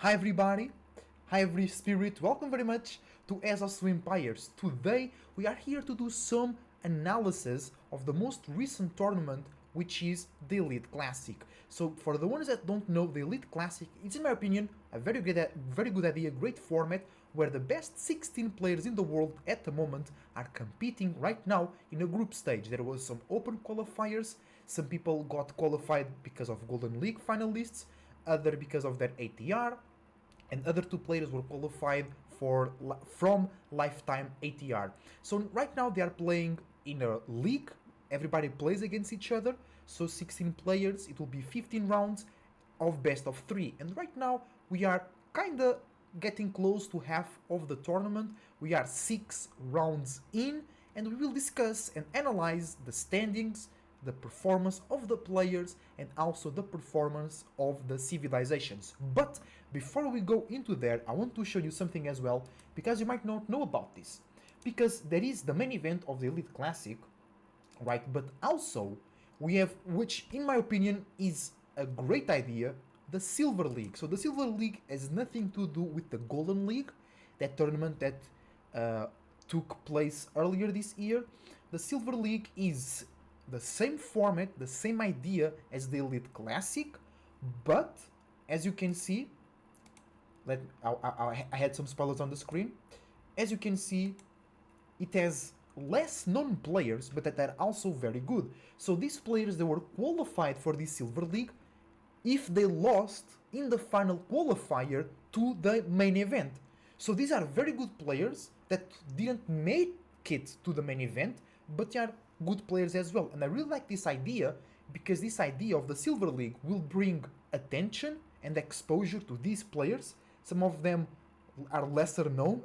Hi everybody, hi every spirit, welcome very much to As to Empires. Today we are here to do some analysis of the most recent tournament, which is the Elite Classic. So for the ones that don't know, the Elite Classic is, in my opinion, a very good idea, great format where the best 16 players in the world at the moment are competing right now in a group stage. There was some open qualifiers, some people got qualified because of Golden League finalists, other because of their ATR, and other two players were qualified from lifetime ATR. So right now they are playing in a league. Everybody plays against each other. So 16 players. It will be 15 rounds of best of 3. And right now we are kinda getting close to half of the tournament. We are 6 rounds in, and we will discuss and analyze the standings, the performance of the players, and also the performance of the civilizations. But before we go into there, I want to show you something as well, because you might not know about this. Because there is the main event of the Elite Classic, right? But also we have, which in my opinion is a great idea, the Silver League. So the Silver League has nothing to do with the Golden League, that tournament that uh, took place earlier this year. The Silver League is the same format, the same idea as the Elite Classic, but as you can see, I had some spoilers on the screen. As you can see, it has less known players, but that are also very good. So these players, they were qualified for the Silver League if they lost in the final qualifier to the main event. So these are very good players that didn't make it to the main event, but they are good players as well. And I really like this idea, because this idea of the Silver League will bring attention and exposure to these players. Some of them are lesser known,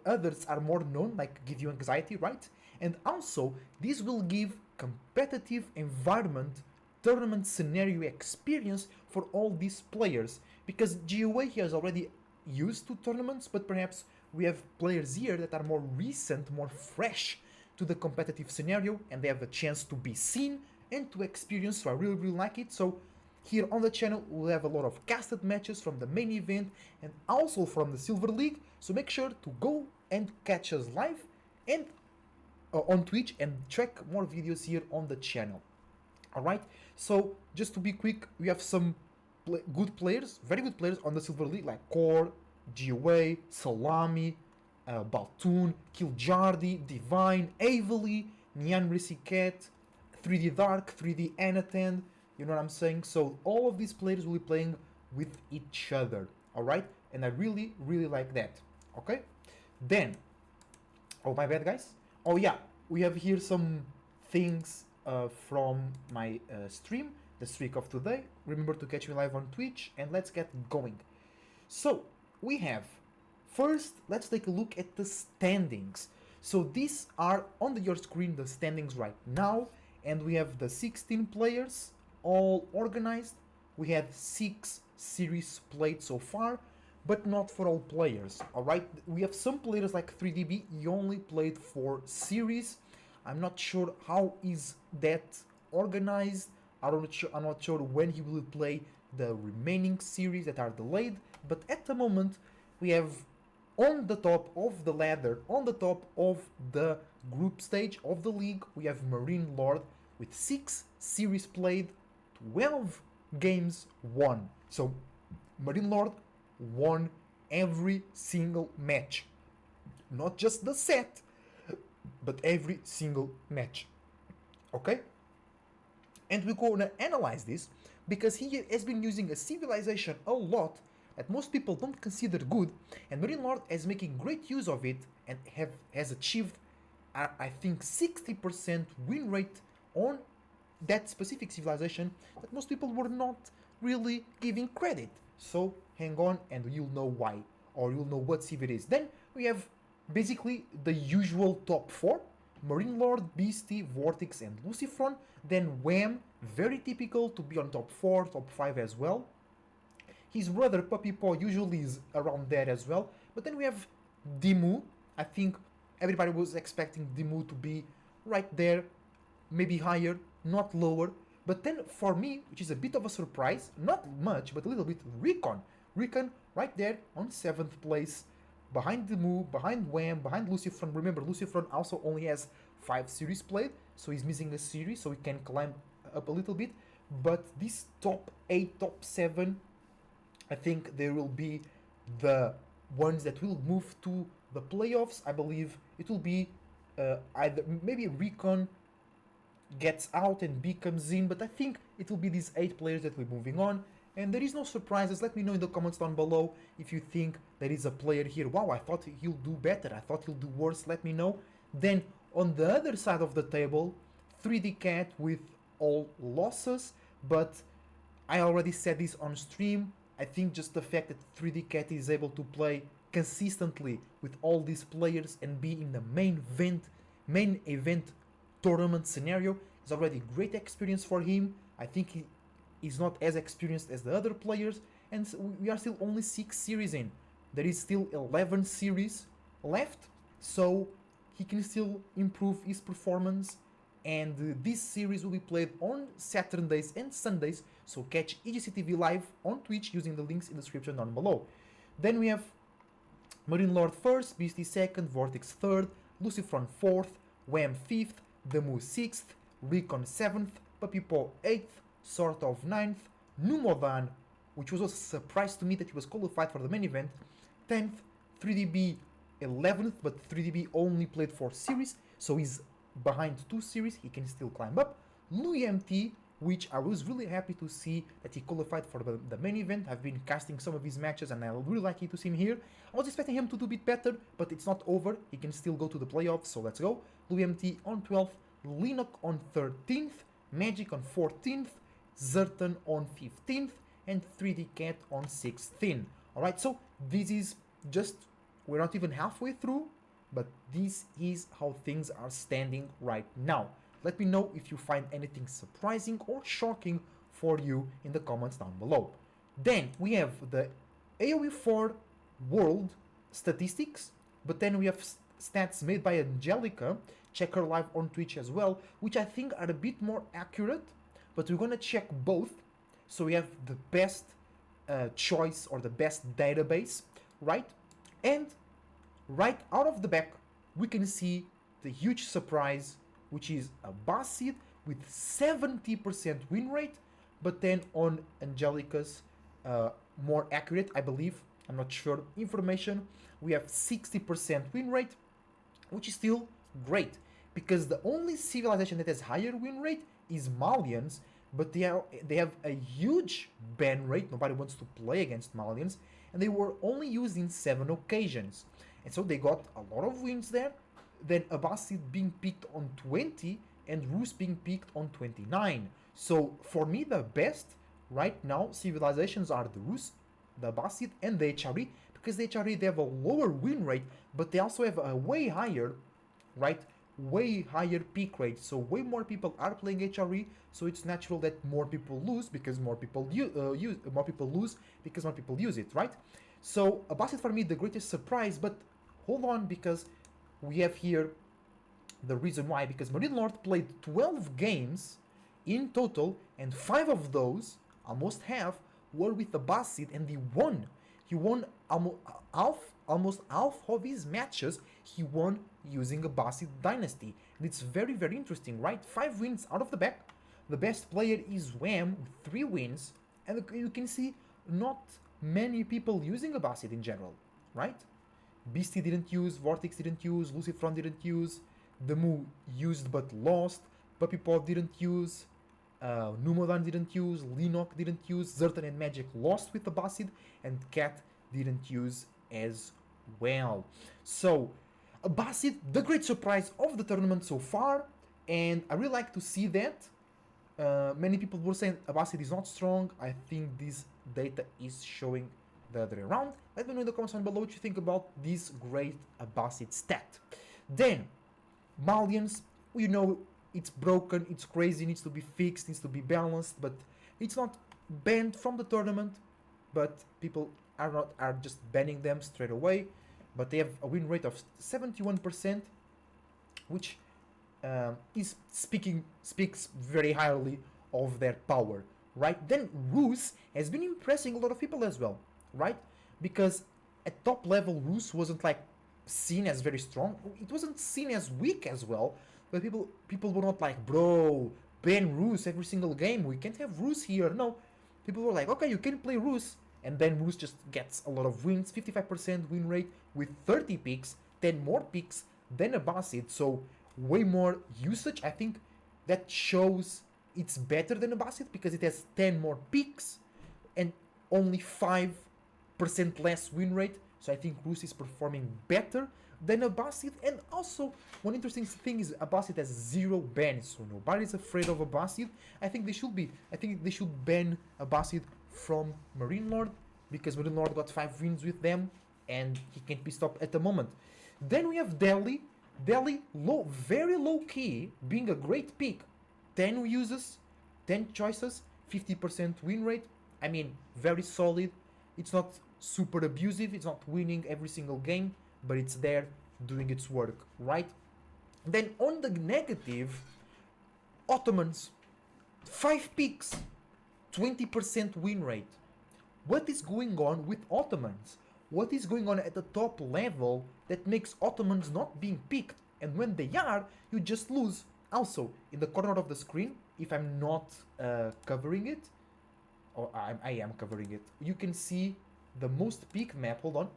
others are more known, like give you anxiety, right? And also, this will give competitive environment, tournament scenario experience for all these players, because GOA has already used to tournaments, but perhaps we have players here that are more recent, more fresh to the competitive scenario, and they have a chance to be seen and to experience. So I really like it. So here on the channel we'll have a lot of casted matches from the main event and also from the Silver League, so make sure to go and catch us live and on Twitch, and check more videos here on the channel. Alright, so just to be quick, we have some good players, very good players on the Silver League, like Core, GOA, Salami, Baltoon, Kiljardi, Divine, Avely, Nyan Risiket, 3D Dark, 3D Anatend, you know what I'm saying? So all of these players will be playing with each other, alright? And I really like that, okay? Then, oh my bad guys. Oh yeah, we have here some things from my stream, the streak of today. Remember to catch me live on Twitch, and let's get going. So, we have, first, let's take a look at the standings. So these are on your screen, the standings right now, and we have the 16 players, all organized. We had 6 series played so far, but not for all players, alright? We have some players like 3DB, he only played 4 series. I'm not sure how is that organized. I'm not sure when he will play the remaining series that are delayed, but at the moment we have on the top of the ladder, on the top of the group stage of the league, we have Marine Lord with 6 series played, 12 games won. So Marine Lord won every single match, not just the set, but every single match, okay? And we're gonna analyze this because he has been using a civilization a lot that most people don't consider good, and Marine Lord is making great use of it and has achieved, I think, 60% win rate on that specific civilization that most people were not really giving credit. So hang on and you'll know why, or you'll know what civ it is. Then we have basically the usual top 4: Marine Lord, Beastie, Vortex, and Lucifron. Then Wham, very typical to be on top 4, top 5 as well. His brother Puppy Paw usually is around there as well. But then we have Dimu. I think everybody was expecting Dimu to be right there, maybe higher, not lower. But then for me, which is a bit of a surprise, not much, but a little bit, Recon. Rickon right there on 7th place, behind the Moo, behind Wham, behind Lucifron. Remember, Lucifron also only has 5 series played, so he's missing a series, so he can climb up a little bit. But this top 8, top 7, I think there will be the ones that will move to the playoffs. I believe it will be either maybe Recon gets out and B comes in, but I think it will be these 8 players that will be moving on. And there is no surprises. Let me know in the comments down below if you think there is a player here. Wow, I thought he'll do better. I thought he'll do worse. Let me know. Then on the other side of the table, 3D Cat with all losses, but I already said this on stream. I think just the fact that 3D Cat is able to play consistently with all these players and be in the main event tournament scenario is already great experience for him. I think he's not as experienced as the other players, and we are still only 6 series in. There is still 11 series left, so he can still improve his performance. And this series will be played on Saturdays and Sundays, so catch EGCTV live on Twitch using the links in the description down below. Then we have Marine Lord 1st, Beastie 2nd, Vortex 3rd, Lucifron 4th, Wham 5th, Damu 6th, Recon 7th, Papipo 8th, Sort of 9th, Numodan, which was a surprise to me that he was qualified for the main event, 10th, 3DB 11th, but 3DB only played 4 series, so he's behind 2 series, he can still climb up. Louis MT, which I was really happy to see that he qualified for the main event. I've been casting some of his matches and I really like to see him here. I was expecting him to do a bit better, but it's not over. He can still go to the playoffs, so let's go. Louis MT on 12th, Linok on 13th, Magic on 14th, Zertan on 15th, and 3D Cat on 16th. Alright, so this is just, we're not even halfway through, but this is how things are standing right now. Let me know if you find anything surprising or shocking for you in the comments down below. Then we have the AoE4 world statistics, but then we have stats made by Angelica. Check her live on Twitch as well, which I think are a bit more accurate, but we're gonna check both. So we have the best choice or the best database, right? And right out of the back, we can see the huge surprise, which is a Basid with 70% win rate, but then on Angelica's more accurate, I believe, I'm not sure, information, we have 60% win rate, which is still great, because the only civilization that has higher win rate is Malians, but they have a huge ban rate. Nobody wants to play against Malians, and they were only used in 7 occasions, and so they got a lot of wins there. Then Abbasid being picked on 20 and Rus being picked on 29. So for me, the best right now civilizations are the Rus, the Abbasid, and the HRE, because the HRE, they have a lower win rate, but they also have a way higher, right, way higher peak rate. So way more people are playing HRE, so it's natural that more people lose because more people lose because more people use it, right? So Abbasid for me the greatest surprise, but hold on, because we have here the reason why, because Marine Lord played 12 games in total, and 5 of those, almost half, were with the Abbasid, and he won. He won almost half of his matches, he won using a Abbasid dynasty. And it's very, very interesting, right? 5 wins out of the back. The best player is Wham with 3 wins, and you can see not many people using a Abbasid in general, right? Beastie didn't use, Vortex didn't use, Lucifron didn't use, Damu used but lost, Puppy Pod didn't use, Numodan didn't use, Linok didn't use, Zertan and Magic lost with the Abbasid, and Cat didn't use as well. So, Abbasid, the great surprise of the tournament so far, and I really like to see that. Many people were saying Abbasid is not strong. I think this data is showing the other way around. Let me know in the comments down below what you think about this great Abbasid stat. Then, Malians, you know, it's broken, it's crazy, needs to be fixed, needs to be balanced, but it's not banned from the tournament, but people are just banning them straight away. But they have a win rate of 71%, which speaks very highly of their power, right? Then Rus has been impressing a lot of people as well. right? Because at top level, Rus wasn't like seen as very strong. It wasn't seen as weak as well. But people were not like, bro, ban Rus every single game. We can't have Rus here. No, people were like, okay, you can play Rus, and then Rus just gets a lot of wins, 55% win rate with 30 picks, 10 more picks than a Basid. So way more usage. I think that shows it's better than a Basid because it has 10 more picks and only 5% less win rate. So I think Rus is performing better than a Basid. And also, one interesting thing is a Basid has 0 bans, so nobody's afraid of a Basid. I think they should be. I think they should ban a Basid from Marine Lord because Marine Lord got 5 wins with them and he can't be stopped at the moment. Then we have Delhi. Delhi, low, very low key, being a great pick. 10 uses, 10 choices, 50% win rate. I mean, very solid. It's not super abusive, it's not winning every single game, but it's there doing its work, right? Then on the negative, Ottomans, 5 picks, 20% win rate. What is going on with Ottomans? What is going on at the top level that makes Ottomans not being picked? And when they are, you just lose. Also, in the corner of the screen, if I'm not covering it, or I am covering it, you can see the most picked map. Hold on.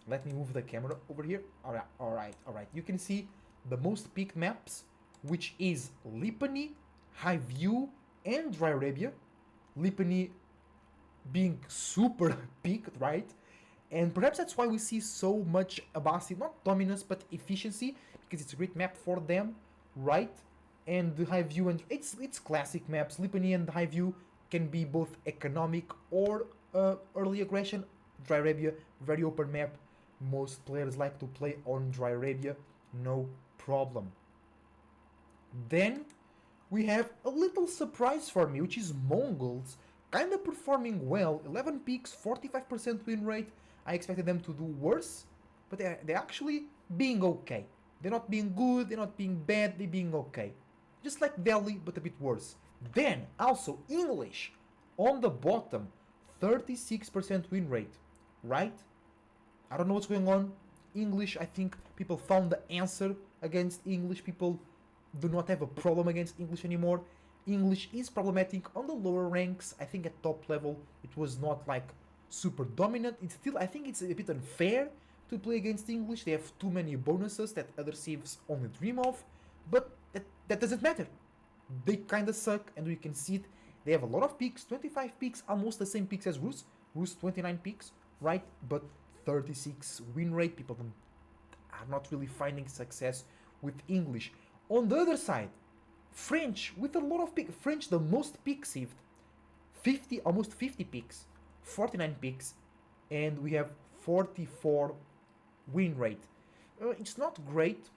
Let me move the camera over here. Alright. You can see the most picked maps, which is Lipany, High View, and Dry Arabia. Lipany being super picked, right? And perhaps that's why we see so much Abbasid, not dominance, but efficiency, because it's a great map for them, right? And the High View, and it's classic maps. Lipany and High View can be both economic or early aggression. Dry Arabia, very open map. Most players like to play on Dry Arabia, no problem. Then we have a little surprise for me, which is Mongols, kind of performing well. 11 picks, 45% win rate. I expected them to do worse, but they're actually being okay. They're not being good, they're not being bad, they're being okay. Just like Delhi, but a bit worse. Then, also, English, on the bottom, 36% win rate, right? I don't know what's going on. English, I think people found the answer against English. People do not have a problem against English anymore. English is problematic on the lower ranks. I think at top level it was not like super dominant. It's still, I think it's a bit unfair to play against English. They have too many bonuses that other civs only dream of, but that doesn't matter. They kinda suck, and we can see it. They have a lot of picks, 25 picks, almost the same picks as Rus. Rus 29 picks, right? But 36 win rate. People are not really finding success with English. On the other side, French with a lot of picks. French the most picks saved, 50, almost 50 picks, 49 picks, and we have 44 win rate. It's not great,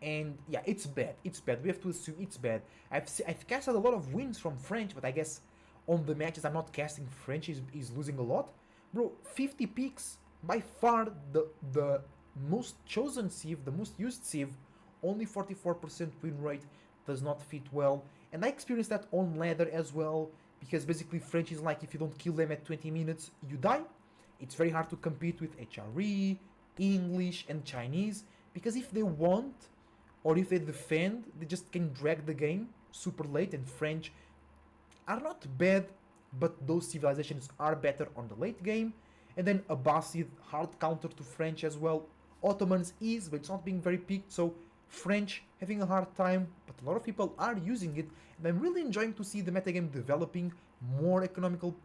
and yeah, it's bad. It's bad. We have to assume it's bad. I've casted a lot of wins from French, but I guess on the matches I'm not casting, French is losing a lot. Bro, 50 picks, by far the most chosen sieve, the most used sieve, only 44% win rate, does not fit well. And I experienced that on ladder as well, because basically French is like, if you don't kill them at 20 minutes, you die. It's very hard to compete with HRE, English, and Chinese, because if they want, or if they defend, they just can drag the game super late, and French are not bad, but those civilizations are better on the late game. And then Abbasid, hard counter to French as well. Ottomans is, but it's not being very picked, so French having a hard time, but a lot of people are using it, and I'm really enjoying to see the metagame developing, more economical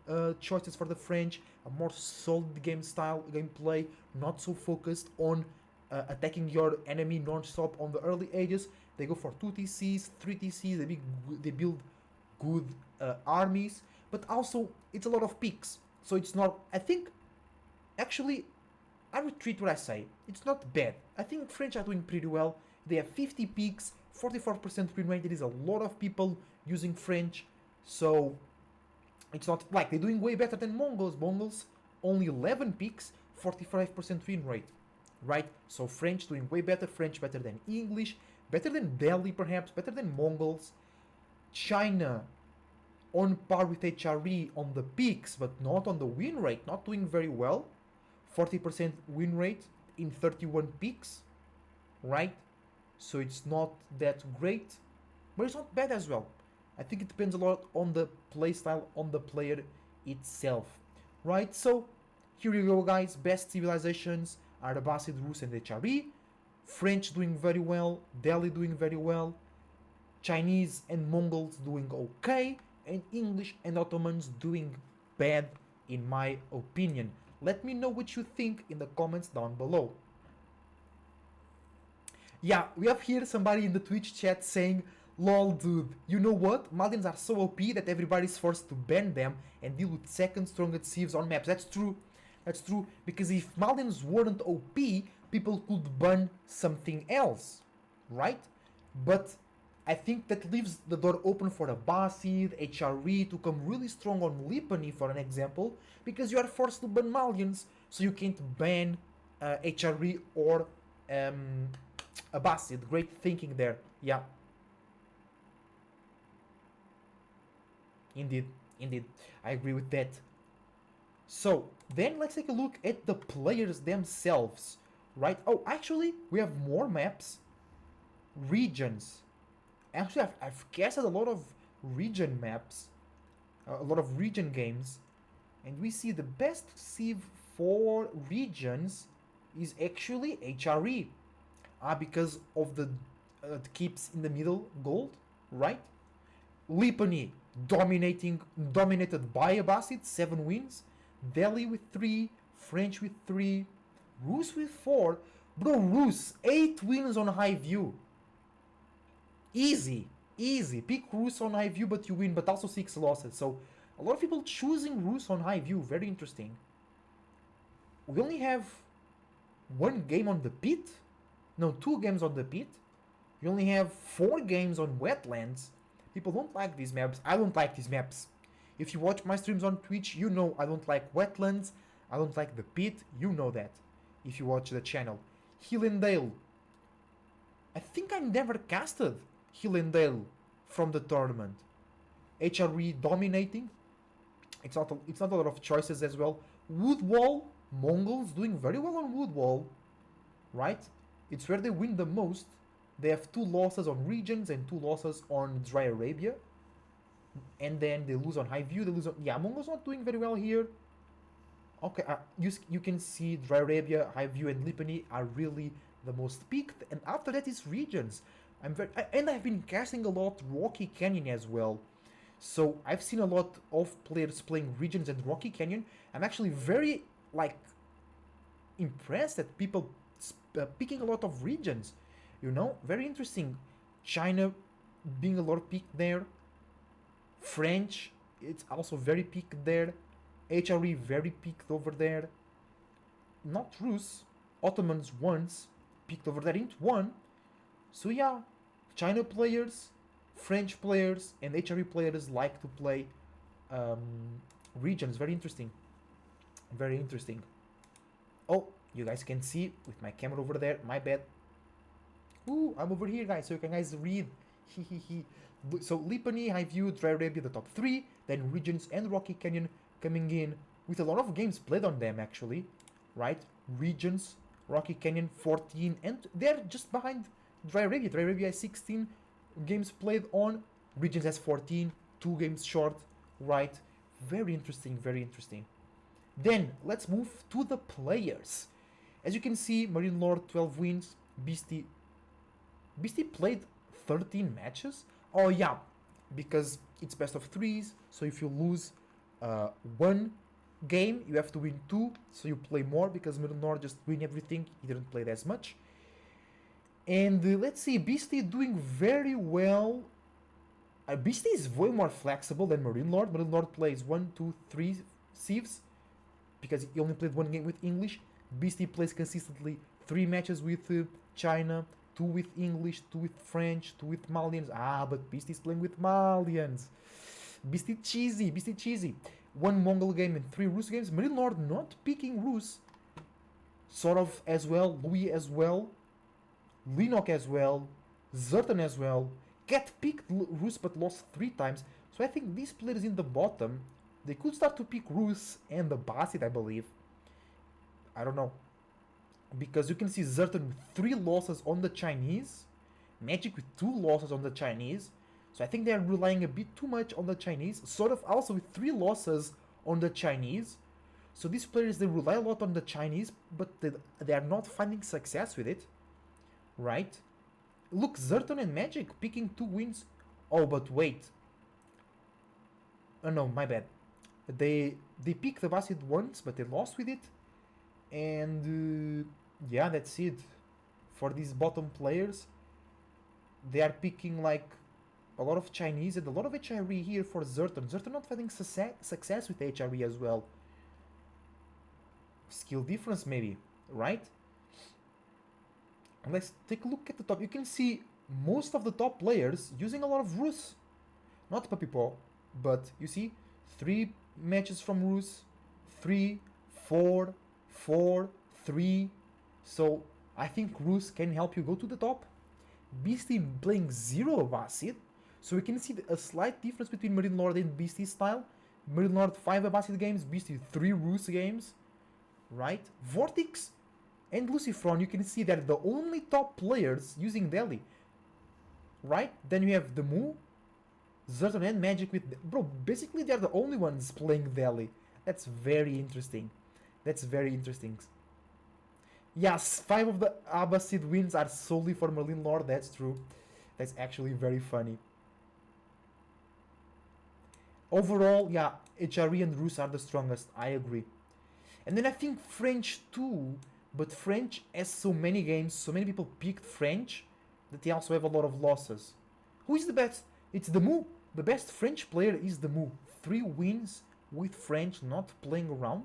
choices for the French, a more solid game style, gameplay, not so focused on attacking your enemy non-stop on the early ages. They go for 2 TCs, 3 TCs, they build good armies, but also it's a lot of picks, so it's not, I think, actually, I retreat what I say, it's not bad. I think French are doing pretty well. They have 50 picks, 44% win rate. There is a lot of people using French, so it's not like they're doing way better than Mongols. Mongols only 11 picks, 45% win rate, right? So French doing way better. French better than English, better than Delhi perhaps, better than Mongols. China on par with HRE on the peaks, but not on the win rate. Not doing very well. 40% win rate in 31 peaks, right? So it's not that great, but it's not bad as well. I think it depends a lot on the playstyle, on the player itself, right? So here you go, guys. Best civilizations are Abbasid, Rus, and HRE. French doing very well, Delhi doing very well, Chinese and Mongols doing okay, and English and Ottomans doing bad, in my opinion. Let me know what you think in the comments down below. Yeah, we have here somebody in the Twitch chat saying, lol dude, you know what? Malians are so OP that everybody's forced to ban them and deal with second strongest civs on maps. That's true. That's true, because if Malians weren't OP, people could ban something else, right? But I think that leaves the door open for Abbasid, HRE to come really strong on Lipani, for an example, because you are forced to ban Malians, so you can't ban HRE or Abbasid. Great thinking there. Yeah. Indeed, indeed. I agree with that. So, then let's take a look at the players themselves, right? Oh, actually, we have more maps. Regions. Actually, I've casted a lot of region maps, a lot of region games, and we see the best civ for regions is actually HRE. Because of the keeps in the middle gold, right? Lipani dominated by Abbasid, 7 wins. Delhi with 3, French with 3, Rus with 4. Bro, Rus, 8 wins on high view. Easy, easy. Pick Rus on high view, but you win, but also 6 losses. So a lot of people choosing Rus on high view, very interesting. We only have 1 game on the pit. No, 2 games on the pit. We only have 4 games on wetlands. People don't like these maps. I don't like these maps. If you watch my streams on Twitch, you know I don't like wetlands. I don't like the pit. You know that if you watch the channel. Hill and Dale. I think I never casted Hill and Dale from the tournament. HRE dominating. It's not a lot of choices as well. Woodwall. Mongols doing very well on Woodwall. Right? It's where they win the most. They have 2 losses on regions and 2 losses on Dry Arabia. And then they lose on High View. They lose on... Yeah, Mongols not doing very well here. Okay, you can see Dry Arabia, High View, and Lipani are really the most peaked. And after that is regions. And I've been casting a lot Rocky Canyon as well. So I've seen a lot of players playing regions and Rocky Canyon. I'm actually very, impressed at people picking a lot of regions. You know, very interesting. China being a lot peaked there. French, it's also very peaked there. HRE very peaked over there. Not Rus. Ottomans once peaked over there into 1. So yeah, China players, French players, and HRE players like to play regions. Very interesting. Very interesting. Oh, you guys can see with my camera over there. My bad. Ooh, I'm over here, guys, so you can guys read. So Lipani, High View, Dry Arabia, the top 3. Then regions and Rocky Canyon coming in with a lot of games played on them, actually. Right? Regions, Rocky Canyon, 14. And they're just behind Dry Arabia. Dry Arabia has 16 games played on. Regions has 14. 2 games short. Right? Very interesting, very interesting. Then, let's move to the players. As you can see, Marine Lord, 12 wins. Beastie played 13 matches. Oh yeah, because it's best of 3s. So if you lose 1 game, you have to win 2. So you play more, because Marine Lord just win everything. He didn't play as much. And let's see, Beastie doing very well. Beastie is way more flexible than Marine Lord. Marine Lord plays 1, 2, 3 civs, because he only played 1 game with English. Beastie plays consistently 3 matches with China, 2 with English, 2 with French, 2 with Malians. But Beastie's playing with Malians. Beastie cheesy. 1 Mongol game and 3 Rus games. Marine Lord not picking Rus. Sort of as well. Louis as well. Linok as well. Zertan as well. Cat picked Rus but lost 3 times. So I think these players in the bottom, they could start to pick Rus and the Basit, I believe. I don't know. Because you can see Zerton with 3 losses on the Chinese, Magic with 2 losses on the Chinese. So I think they are relying a bit too much on the Chinese. Sort of also with 3 losses on the Chinese. So these players, they rely a lot on the Chinese, but they are not finding success with it. Right? Look, Zerton and Magic picking 2 wins. Oh, but wait. Oh no, my bad. They picked the Basit once, but they lost with it. And yeah, that's it. For these bottom players, they are picking like a lot of Chinese and a lot of HRE here for Zerton. Zerton not finding success with HRE as well. Skill difference maybe, right? And let's take a look at the top. You can see most of the top players using a lot of Rus. Not Papipo, but you see 3 matches from Rus, 3, 4, 4, 3. So I think Rus can help you go to the top. Beastie playing 0 Abbasid. So we can see a slight difference between Marine Lord and Beastie style. Marine Lord 5 Abbasid games, Beastie 3 Rus games. Right? Vortex and Lucifron, you can see they're the only top players using Delhi. Right? Then you have the Mu, Zerton and Magic with... Bro, basically they're the only ones playing Delhi. That's very interesting. That's very interesting. Yes, 5 of the Abbasid wins are solely for Merlin Lord, that's true. That's actually very funny. Overall, yeah, HRE and Rus are the strongest, I agree. And then I think French too, but French has so many games, so many people picked French, that they also have a lot of losses. Who is the best? It's the Mu. The best French player is the Mu. 3 wins with French not playing around.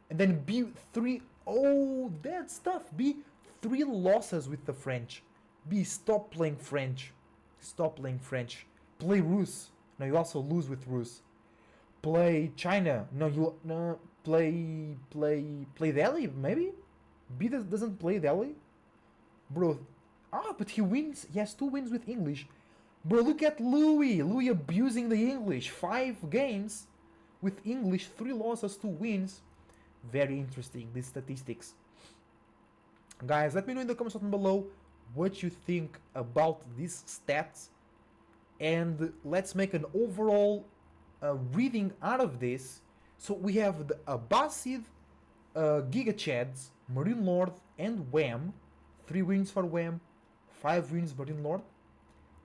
And then B3, oh, that's tough. B3 losses with the French. B, stop playing French. Stop playing French. Play Rus. No, you also lose with Rus. Play China. No, you no play Delhi maybe. B doesn't play Delhi, bro. Ah, but he wins. He has 2 wins with English. Bro, look at Louis. Louis abusing the English. 5 games with English, 3 losses, 2 wins. Very interesting, these statistics. Guys, let me know in the comments down below what you think about these stats. And let's make an overall reading out of this. So we have the Abbasid, Giga Chads, Marine Lord, and Wham. 3 wins for Wham, 5 wins Marine Lord.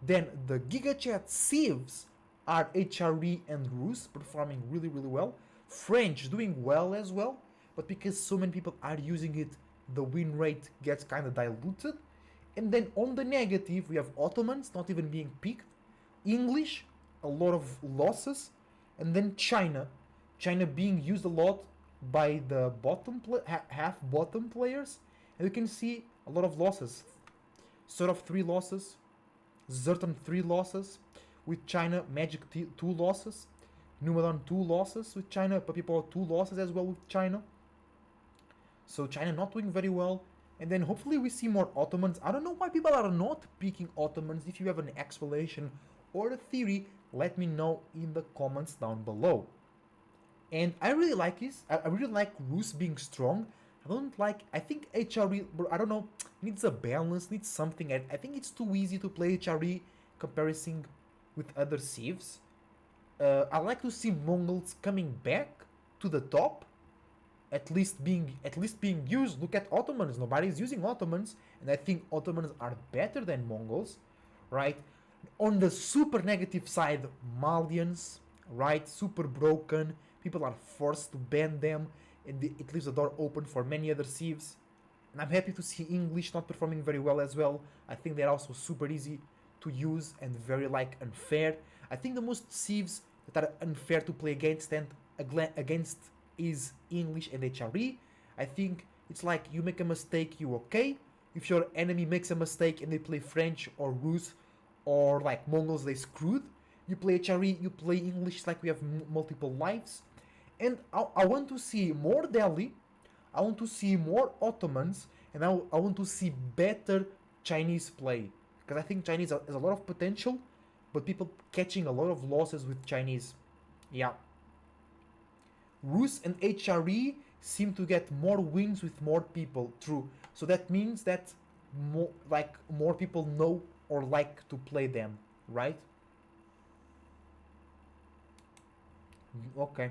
Then the Giga Chad Civs are HRE and Rus performing really, really well. French doing well as well, but because so many people are using it, the win rate gets kind of diluted. And then on the negative, we have Ottomans not even being picked. English, a lot of losses. And then China. China being used a lot by the bottom half bottom players. And you can see a lot of losses. Sort of 3 losses. Zerton 3 losses. With China, Magic 2 losses. Numadon 2 losses with China. Papipo 2 losses as well with China. So China not doing very well. And then hopefully we see more Ottomans. I don't know why people are not picking Ottomans. If you have an explanation or a theory, let me know in the comments down below. And I really like this. I really like Rus being strong. I think HRE, I don't know, needs a balance, needs something. I think it's too easy to play HRE comparison with other civs. I like to see Mongols coming back to the top, at least being used. Look at Ottomans. Nobody's using Ottomans, and I think Ottomans are better than Mongols, right? On the super negative side, Malians, right? Super broken. People are forced to ban them, and it leaves the door open for many other civs. And I'm happy to see English not performing very well as well. I think they're also super easy to use and very unfair. I think the most civs that are unfair to play against is English and HRE. I think it's like you make a mistake, you okay. If your enemy makes a mistake and they play French or Rus or like Mongols, they screwed. You play HRE, you play English, it's like we have multiple lives. And I want to see more Delhi, I want to see more Ottomans, and I want to see better Chinese play. Because I think Chinese has a lot of potential, but people catching a lot of losses with Chinese. Yeah. Rus and HRE seem to get more wins with more people. True. So that means that more people know or like to play them, right? Okay.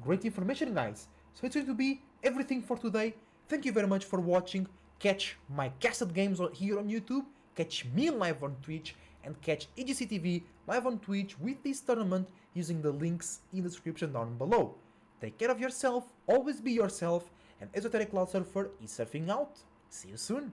Great information, guys. So it's going to be everything for today. Thank you very much for watching. Catch my casted games here on YouTube, catch me live on Twitch, and catch EGCTV live on Twitch with this tournament using the links in the description down below. Take care of yourself, always be yourself, and Esoteric Cloud Surfer is surfing out. See you soon.